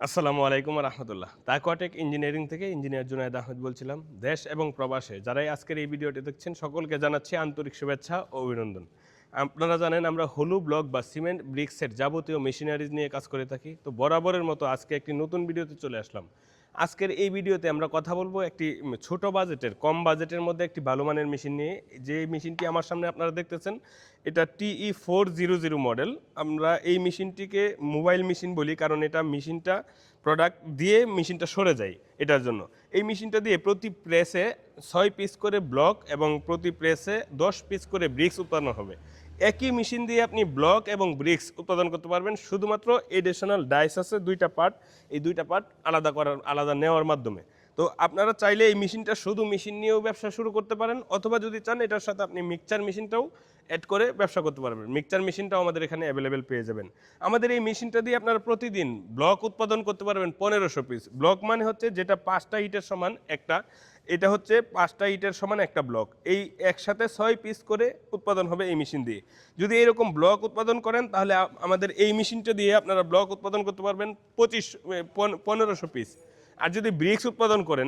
আসসালামু আলাইকুম রহমতুল্লাহ। তাকওয়াটেক ইঞ্জিনিয়ারিং থেকে ইঞ্জিনিয়ার জুনায়েদ আহমেদ বলছিলাম। দেশ এবং প্রবাসে যারাই আজকের এই ভিডিওটি দেখছেন সকলকে জানাচ্ছি আন্তরিক শুভেচ্ছা ও অভিনন্দন। আপনারা জানেন আমরা হলু ব্লক বা সিমেন্ট ব্রিক্সের যাবতীয় মেশিনারিজ নিয়ে কাজ করে থাকি। তো বরাবরের মতো আজকে একটি নতুন ভিডিওতে চলে আসলাম। আজকের এই ভিডিওতে আমরা কথা বলবো একটি ছোট বাজেটের কম বাজেটের মধ্যে একটি ভালো মানের মেশিন নিয়ে। যে মেশিনটি আমার সামনে আপনারা দেখতেছেন এটা TE400 মডেল। আমরা এই মেশিনটিকে মোবাইল মেশিন বলি কারণ এটা মেশিনটা প্রোডাক্ট দিয়ে মেশিনটা সরে যায় এটার জন্য। এই মেশিনটা দিয়ে প্রতি প্রেসে 6 পিস করে ব্লক এবং প্রতি প্রেসে 10 পিস করে ব্রিক্স উৎপাদন হবে। একই মেশিন দিয়ে আপনি ব্লক এবং ব্রিক্স উৎপাদন করতে পারবেন, শুধুমাত্র এডিশনাল ডাইস আছে দুইটা পার্ট, এই দুইটা পার্ট আলাদা নেওয়ার মাধ্যমে। তো আপনারা চাইলে এই মেশিনটা শুধু মেশিন নিয়েও ব্যবসা শুরু করতে পারেন, অথবা যদি চান এটার সাথে আপনি মিক্সচার মেশিনটাও অ্যাড করে ব্যবসা করতে পারবেন। মিক্সচার মেশিনটাও আমাদের এখানে অ্যাভেলেবেল পেয়ে যাবেন। আমাদের এই মেশিনটা দিয়ে আপনারা প্রতিদিন ব্লক উৎপাদন করতে পারবেন 1500 পিস। ব্লক মানে হচ্ছে যেটা 5টা ইটের সমান একটা, এটা হচ্ছে 5টা ইটের সমান একটা ব্লক। এই একসাথে 6 পিস করে উৎপাদন হবে এই মেশিন দিয়ে। যদি এরকম ব্লক উৎপাদন করেন তাহলে আমাদের এই মেশিনটা দিয়ে আপনারা ব্লক উৎপাদন করতে পারবেন 1500 পিস। আর যদি ব্রিক্স উৎপাদন করেন